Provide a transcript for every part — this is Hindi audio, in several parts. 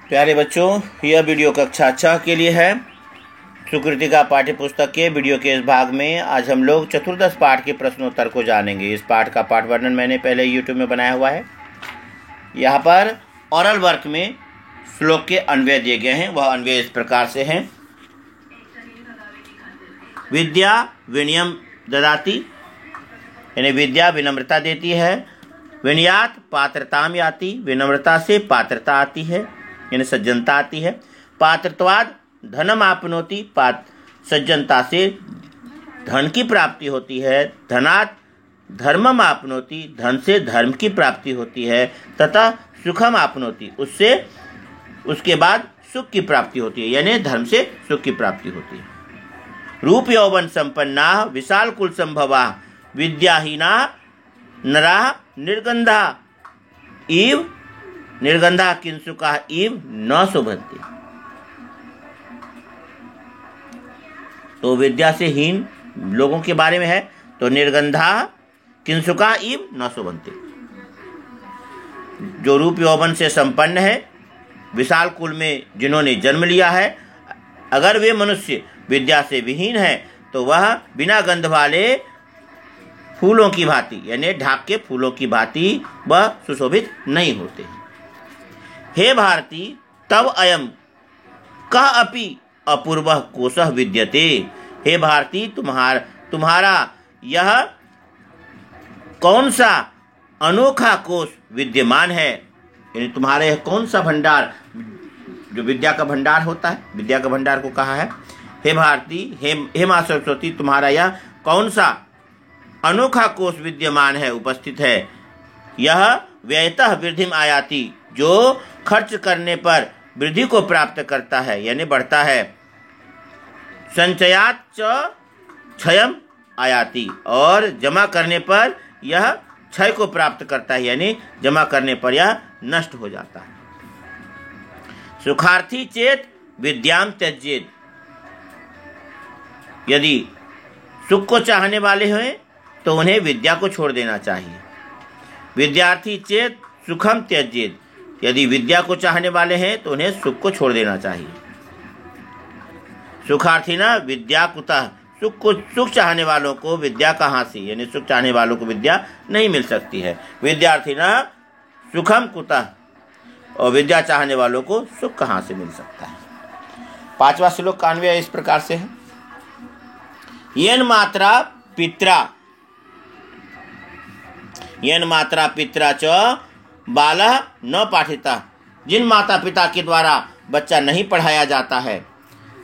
प्यारे बच्चों, यह वीडियो कक्षा 6 के लिए है। सुकृतिका पाठ्य पुस्तक के वीडियो के इस भाग में आज हम लोग चतुर्दश पाठ के प्रश्नोत्तर को जानेंगे। इस पाठ का पाठ वर्णन मैंने पहले YouTube में बनाया हुआ है। यहाँ पर ओरल वर्क में श्लोक के अन्वय दिए गए हैं। वह अन्वय इस प्रकार से हैं। विद्या विनयम ददाति, यानी विद्या विनम्रता देती है। विनयात पात्रताम याति, विनम्रता से पात्रता आती है, यानी सज्जनता आती है। पात्रत्वाद धनम आपनोति, सज्जनता से धन की प्राप्ति होती है। धनात् धर्मम आपनोति, धन से धर्म की प्राप्ति होती है। तथा सुखम आपनोति, उससे उसके बाद सुख की प्राप्ति होती है, यानी धर्म से सुख की प्राप्ति होती है। रूप यौवन संपन्ना विशाल कुल संभवा, विद्याहीना नरा निर्गंधा इव, निर्गंधा किंसुका इव न शोभन्ति। तो विद्या से हीन लोगों के बारे में है, तो निर्गंधा किंसुका इव न शोभन्ति। जो रूप यौवन से संपन्न है, विशाल कुल में जिन्होंने जन्म लिया है, अगर वे मनुष्य विद्या से विहीन है तो वह बिना गंध वाले फूलों की भांति, यानी ढाक के फूलों की भांति वह सुशोभित नहीं होते। हे भारती, तव अयम कह अपि अपूर्व कोशः विद्यते। हे भारती, तुम्हारा यह कौन सा अनोखा कोश विद्यमान है, यानी तुम्हारे यह कौन सा भंडार, जो विद्या का भंडार होता है, विद्या का भंडार को कहा है। हे भारती, हे माँ सरस्वती, तुम्हारा यह कौन सा अनोखा कोश विद्यमान है, उपस्थित है। यह व्ययतः वृद्धिम आयाति, जो खर्च करने पर वृद्धि को प्राप्त करता है, यानी बढ़ता है। संचयात च क्षयम आयाति, और जमा करने पर यह क्षय को प्राप्त करता है, यानी जमा करने पर यह नष्ट हो जाता है। सुखार्थी चेत विद्याम त्यजेत, यदि सुख को चाहने वाले हैं तो उन्हें विद्या को छोड़ देना चाहिए। विद्यार्थी चेत सुखम त्यजेत, यदि विद्या को चाहने वाले हैं तो उन्हें सुख को छोड़ देना चाहिए। सुखार्थी ना विद्या कुतः, सुख चाहने वालों को विद्या कहाँ से, यानी सुख चाहने वालों को विद्या नहीं मिल सकती है। विद्यार्थी ना सुखम कुतः, और विद्या चाहने वालों को सुख कहाँ से मिल सकता है। 5वां श्लोक का अन्वय इस प्रकार से है। येन मात्रा पित्रा च बालः न पाठिता, जिन माता पिता के द्वारा बच्चा नहीं पढ़ाया जाता है।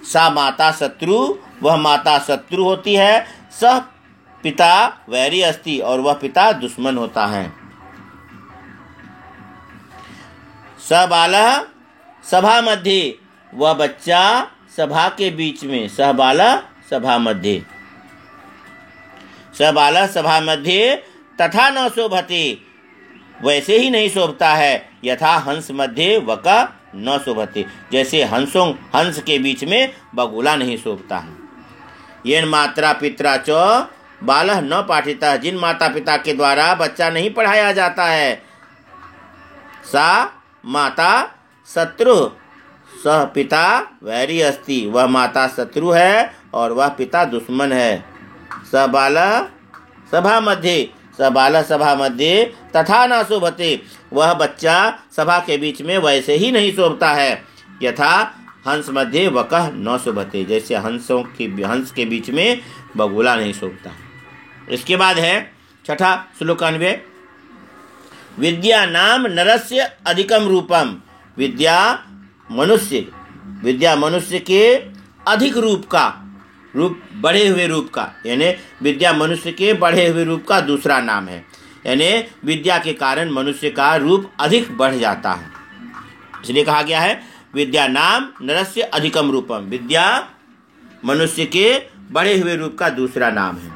सा माता शत्रु, वह माता शत्रु होती है। सह पिता वैरी अस्ति, और वह पिता दुश्मन होता है। स बालः सभा मध्य, वह बच्चा सभा के बीच में। सह बालः सभा मध्य, स बालः सभा मध्य तथा न शोभते, वैसे ही नहीं शोभता है। यथा हंस मध्य वक न शोभते, जैसे हंस के बीच में बगुला नहीं शोभता है। येन मात्रा पित्रा च बालः न पाठिता, जिन माता पिता के द्वारा बच्चा नहीं पढ़ाया जाता है। सा माता शत्रु, सह पिता वैरी अस्ति, वह माता शत्रु है और वह पिता दुश्मन है। स बालः सभा मध्य, स बालः सभा मध्य तथा न शोभते, वह बच्चा सभा के बीच में वैसे ही नहीं शोभता है। यथा हंस मध्य वकः न शोभते, जैसे हंस के बीच में बगुला नहीं शोभता। इसके बाद है 6ठा श्लोकान्वय। विद्या नाम नरस्य अधिकम रूपम, विद्या मनुष्य के अधिक रूप बढ़े हुए रूप का, यानी विद्या मनुष्य के बढ़े हुए रूप का दूसरा नाम है। यानी विद्या के कारण मनुष्य का रूप अधिक बढ़ जाता है, इसलिए कहा गया है विद्या नाम नरस्य अधिकम रूपम, विद्या मनुष्य के बढ़े हुए रूप का दूसरा नाम है।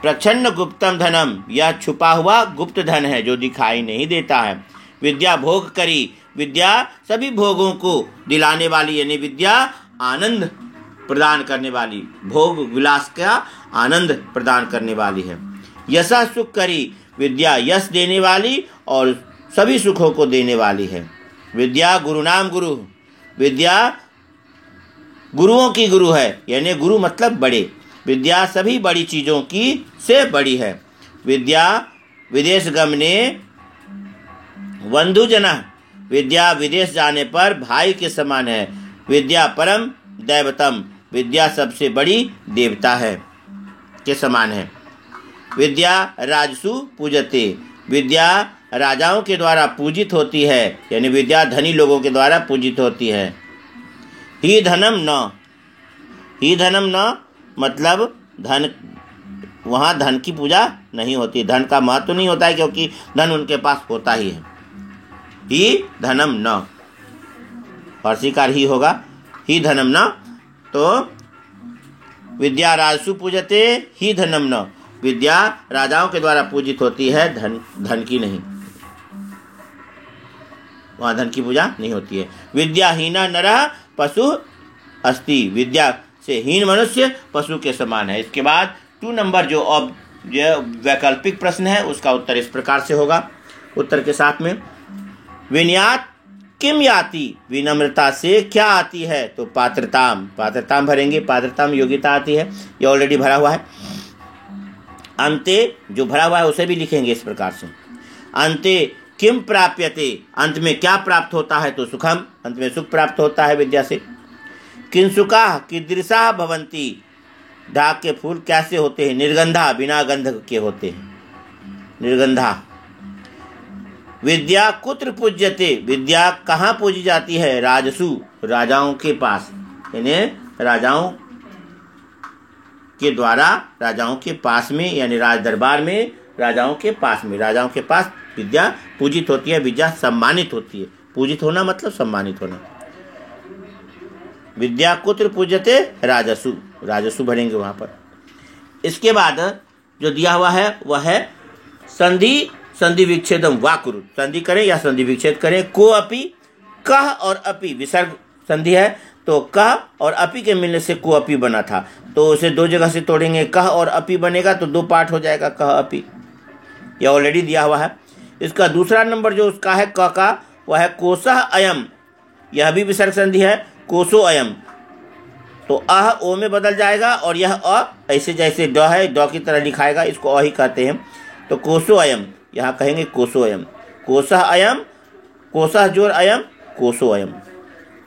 प्रच्छन्न गुप्तम धनम, यह छुपा हुआ गुप्त धन है जो दिखाई नहीं देता है। विद्या भोग करी, विद्या सभी भोगों को दिलाने वाली, यानी विद्या आनंद प्रदान करने वाली, भोग विलास का आनंद प्रदान करने वाली है। यशा सुख करी, विद्या यश देने वाली और सभी सुखों को देने वाली है। विद्या गुरुनाम गुरु, विद्या गुरुओं की गुरु है, यानी गुरु मतलब बड़े। विद्या सभी बड़ी चीज़ों की से बड़ी है। विद्या विदेश गमने बंधुजना, विद्या विदेश जाने पर भाई के समान है। विद्या परम दैवतम, विद्या सबसे बड़ी देवता है के समान है। विद्या राजसु पूजते, विद्या राजाओं के द्वारा पूजित होती है, यानी विद्या धनी लोगों के द्वारा पूजित होती है। ही धनम न, ही धनम न मतलब धन, वहाँ धन की पूजा नहीं होती, धन का महत्व नहीं होता है, क्योंकि धन उनके पास होता ही है। ही धनम न, फारसीकार ही होगा, ही धनम न। तो विद्या राजसु पूजते ही धनम न, विद्या राजाओं के द्वारा पूजित होती है, धन की नहीं, वहाँ धन की पूजा नहीं होती है। विद्याहीना नरः पशु अस्ति, विद्या से हीन मनुष्य पशु के समान है। इसके बाद 2 नंबर जो वैकल्पिक प्रश्न है उसका उत्तर इस प्रकार से होगा। उत्तर के साथ में विनयात किम याति, विनम्रता से क्या आती है? तो पात्रताम, पात्रताम भरेंगे, पात्रताम योग्यता आती है, ये ऑलरेडी भरा हुआ है। अंते जो भरा हुआ है उसे भी लिखेंगे इस प्रकार से। अंते किम प्राप्यते, अंत में क्या प्राप्त होता है? तो सुखम, अंत में सुख प्राप्त होता है विद्या से। किंसुका कीदृशा भवंती, ढाक के फूल कैसे होते हैं? निर्गंधा, बिना गंध के होते हैं, निर्गंधा। विद्या कुत्र पूज्यते, विद्या कहाँ पूजी जाती है? राजसु, राजाओं के पास, यानी राजाओं के द्वारा, राजाओं के पास में, यानी राज दरबार में, राजाओं के पास में, राजाओं के पास विद्या पूजित होती है, विद्या सम्मानित होती है। पूजित होना मतलब सम्मानित होना। विद्या कुत्र पूज्यते? राजसु, राजसु भरेंगे वहाँ पर। इसके बाद जो दिया हुआ है वह है संधि, संधि विच्छेदम वा कुरु, संधि करें या संधि विच्छेद करें। को अपि, कह और अपि विसर्ग संधि है, तो कह और अपि के मिलने से को अपि बना था, तो उसे 2 जगह से तोड़ेंगे। कह और अपि बनेगा तो 2 पार्ट हो जाएगा, कह अपि, यह ऑलरेडी दिया हुआ है। इसका दूसरा नंबर जो उसका है क का, वह है कोसह अयम, यह भी विसर्ग संधि है, कोसो अयम, तो अह ओ में बदल जाएगा, और यह अ ऐसे जैसे ड है, ड की तरह लिखाएगा, इसको अ ही कहते हैं। तो कोसो अयम, यहाँ कहेंगे कोसो अयम, कोसह अयम, कोसह जोर अयम, कोसो अयम।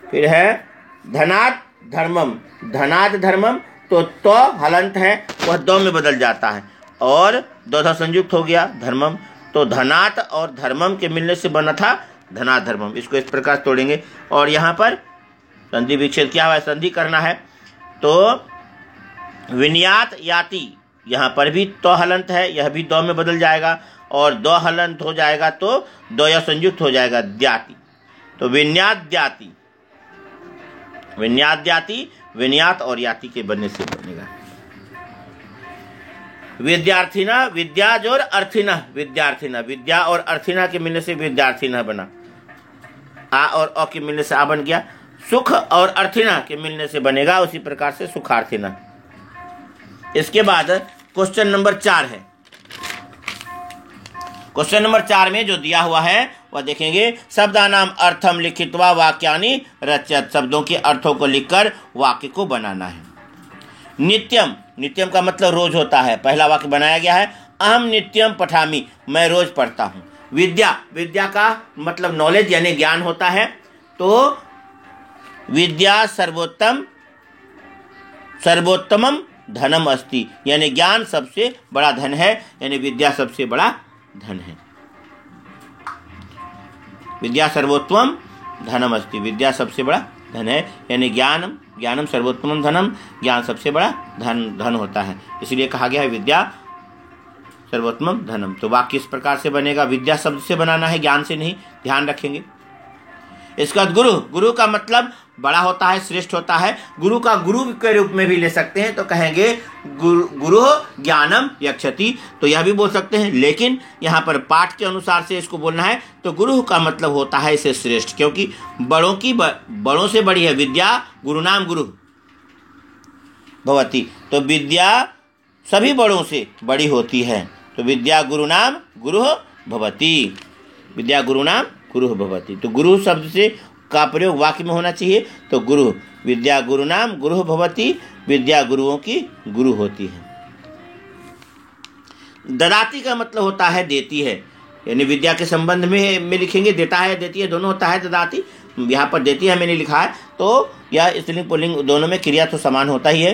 फिर है धनात् धर्मम, धनात् धर्मम, तो हलंत है, वह द में बदल जाता है, और द संयुक्त हो गया धर्मम, तो धनात् और धर्मम के मिलने से बना था धनात् धर्मम। इसको इस प्रकार तोड़ेंगे, और यहाँ पर संधि विच्छेद क्या हुआ है? संधि करना है, तो विनयात याति, यहाँ पर भी तो हलंत है, यह भी द में बदल जाएगा, और द हलंत हो जाएगा तो द या संयुक्त हो जाएगा द्याति, तो विन्यात द्याति, विन्यात द्याति, विन्यात और याति के बनने से बनेगा। विद्यार्थिना, विद्या जोर अर्थिना, विद्यार्थिना, विद्या और अर्थिना के मिलने से विद्यार्थिना बना, आ और अ के मिलने से आ बन गया। सुख और अर्थिना के मिलने से बनेगा उसी प्रकार से सुखार्थिना। इसके बाद क्वेश्चन नंबर 4 है। क्वेश्चन नंबर 4 में जो दिया हुआ है वह देखेंगे, शब्दानाम अर्थम लिखित्वा वाक्यानि रचयत, शब्दों के अर्थों को लिखकर वाक्य को बनाना है। नित्यम, नित्यम का मतलब रोज होता है, पहला वाक्य बनाया गया है, अहम नित्यम पठामि, मैं रोज पढ़ता हूँ। विद्या, विद्या का मतलब नॉलेज यानी ज्ञान होता है, तो विद्या सर्वोत्तम, सर्वोत्तमम धनम अस्ति, यानी ज्ञान सबसे बड़ा धन है, यानी विद्या सबसे बड़ा धन है। विद्या सर्वोत्तम धनम अस्ति, विद्या सबसे बड़ा धन है, यानी ज्ञानम, ज्ञानम सर्वोत्तम धनम, ज्ञान सबसे बड़ा धन होता है, इसलिए कहा गया है विद्या सर्वोत्तम धनम। तो वाक्य इस प्रकार से बनेगा, विद्या शब्द से बनाना है, ज्ञान से नहीं, ध्यान रखेंगे। इसका गुरु, गुरु का मतलब बड़ा होता है, श्रेष्ठ होता है। गुरु का गुरु के रूप में भी ले सकते हैं, तो कहेंगे गुरु ज्ञानम यक्षति, तो यह भी बोल सकते हैं, लेकिन यहाँ पर पाठ के अनुसार से इसको बोलना है, तो गुरु का मतलब होता है इसे श्रेष्ठ, क्योंकि बड़ों से बड़ी है विद्या, गुरु नाम गुरु भवती, तो विद्या सभी बड़ों से बड़ी होती है, तो विद्या गुरु नाम गुरु भवती, विद्या गुरु नाम गुरुः भवति। तो गुरु शब्द से का प्रयोग वाक्य में होना चाहिए। तो गुरु, विद्या गुरुनाम गुरुः भवति, विद्या गुरुओं की गुरु होती है। ददाति का मतलब होता है देती है, यानी विद्या के संबंध में लिखेंगे देता है देती है दोनों होता है ददाति। यहाँ पर देती है मैंने लिखा है, तो यह स्त्रीलिंग पुल्लिंग दोनों में क्रिया तो समान होता ही है।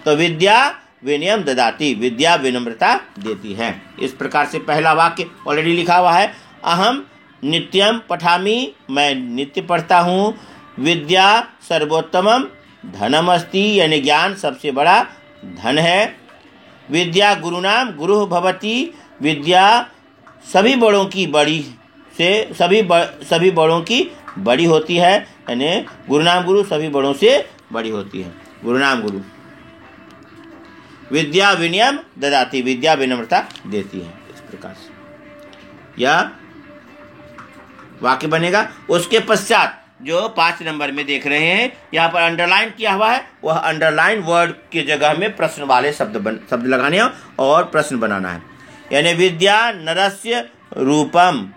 तो विद्या विनयम ददाति, विद्या विनम्रता देती है। इस प्रकार से पहला वाक्य ऑलरेडी लिखा हुआ है, अहम नित्यम पठामि, मैं नित्य पढ़ता हूँ। विद्या सर्वोत्तमम धनम अस्ति, यानी ज्ञान सबसे बड़ा धन है। विद्या गुरुनाम गुरुः भवति, विद्या सभी बड़ों की बड़ी से सभी बड़ों की बड़ी होती है, यानी गुरुनाम गुरु सभी बड़ों से बड़ी होती है, गुरुनाम गुरु। विद्या विनयम ददाति, विद्या विनम्रता देती है। इस प्रकार से यह वाक्य बनेगा। उसके पश्चात जो 5 नंबर में देख रहे हैं, यहाँ पर अंडरलाइन किया हुआ है, वह अंडरलाइन वर्ड की जगह में प्रश्न वाले शब्द लगाने हैं और प्रश्न बनाना है। यानी विद्या नरस्य रूपम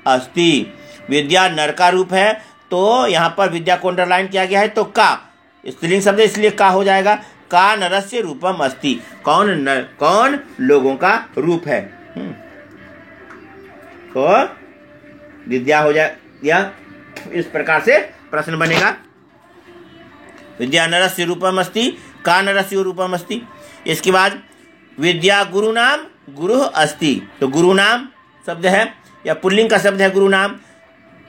अस्ति, विद्या नर का रूप है, तो यहाँ पर विद्या को अंडरलाइन किया गया है। तो का स्त्रीलिंग शब्द इसलिए का हो जाएगा, का नरस्य रूपम अस्ति, कौन लोगों का रूप है। तो विद्या हो जाएगा, इस प्रकार से प्रश्न बनेगा। विद्या नरस्य रूपम अस्ति, का नरस्य रूपम अस्ति। इसके बाद विद्या गुरुनाम गुरुः अस्ति, तो गुरुनाम शब्द है या पुल्लिंग का शब्द है गुरुनाम,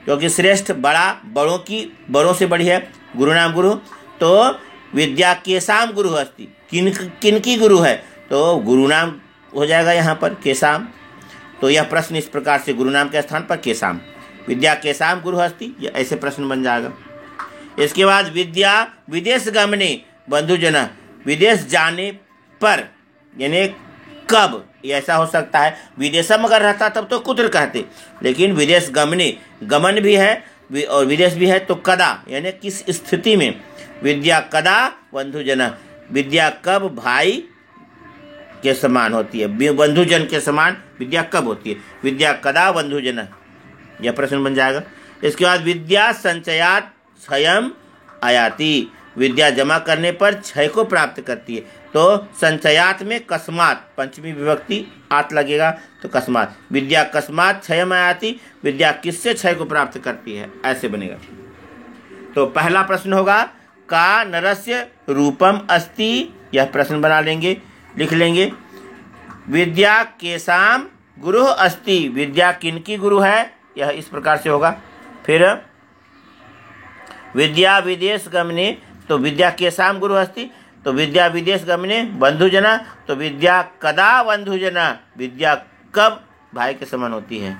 क्योंकि श्रेष्ठ बड़ा बड़ों से बड़ी है, गुरुनाम गुरु। तो विद्या केसाम गुरु अस्ति, किन की गुरु है, तो गुरुनाम हो जाएगा यहाँ पर केसाम। तो यह प्रश्न इस प्रकार से गुरुनाम के स्थान पर केसाम, विद्या केसाम गुरु अस्ति, यह ऐसे प्रश्न बन जाएगा। इसके बाद विद्या विदेश गमने बंधुजन, विदेश जाने पर यानी कब, ऐसा हो सकता है विदेशम अगर रहता तब तो कुत्र कहते, लेकिन विदेश गमने, गमन भी है और विदेश भी है, तो कदा यानी किस स्थिति में। विद्या कदा बंधुजन, विद्या कब भाई के समान होती है, बंधुजन के समान विद्या कब होती है, विद्या कदा बंधुजन, यह प्रश्न बन जाएगा। इसके बाद विद्या संचयात क्षयम आयाति, विद्या जमा करने पर क्षय को प्राप्त करती है, तो संचयात में कस्मात पंचमी विभक्ति आत लगेगा, तो कस्मात, विद्या कस्मात क्षयम आयाति, विद्या किससे क्षय को प्राप्त करती है, ऐसे बनेगा। तो पहला प्रश्न होगा का नरस्य रूपम अस्ति, यह प्रश्न बना लेंगे, लिख लेंगे। विद्या केसाम गुरु अस्ति, विद्या किनकी गुरु है, यह इस प्रकार से होगा। फिर विद्या विदेश गमने, तो विद्या केसाम गुरु अस्ति, तो विद्या विदेश गमने बंधुजना, तो विद्या कदा बंधुजना, विद्या कब भाई के समान होती है।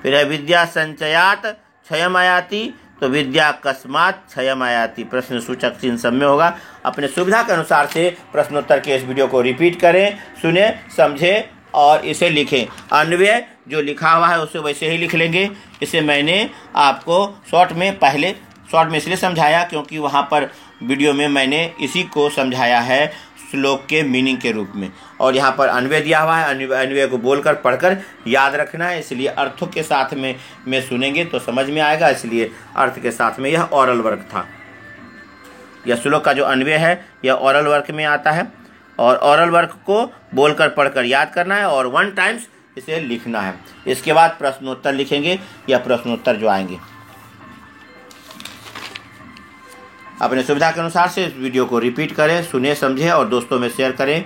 फिर है विद्या संचयात क्षयम आयाति, तो विद्या कस्मात क्षयम आयाति, प्रश्न सूचक चिन्ह सब में होगा। अपने सुविधा के अनुसार से प्रश्नोत्तर के इस वीडियो को रिपीट करें, सुने, समझें और इसे लिखें। अन्वय जो लिखा हुआ है उसे वैसे ही लिख लेंगे। इसे मैंने आपको शॉर्ट में इसलिए समझाया क्योंकि वहाँ पर वीडियो में मैंने इसी को समझाया है श्लोक के मीनिंग के रूप में, और यहाँ पर अन्वय दिया हुआ है। अन्वय को बोलकर पढ़कर याद रखना है, इसलिए अर्थों के साथ में सुनेंगे तो समझ में आएगा, इसलिए अर्थ के साथ में यह ओरल वर्क था। यह श्लोक का जो अन्वय है यह ओरल वर्क में आता है, और ओरल वर्क को बोलकर पढ़कर याद करना है और 1 टाइम्स इसे लिखना है। इसके बाद प्रश्नोत्तर लिखेंगे, या प्रश्नोत्तर जो आएंगे। अपने सुविधा के अनुसार से इस वीडियो को रिपीट करें, सुने, समझें और दोस्तों में शेयर करें।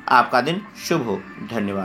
आपका दिन शुभ हो। धन्यवाद।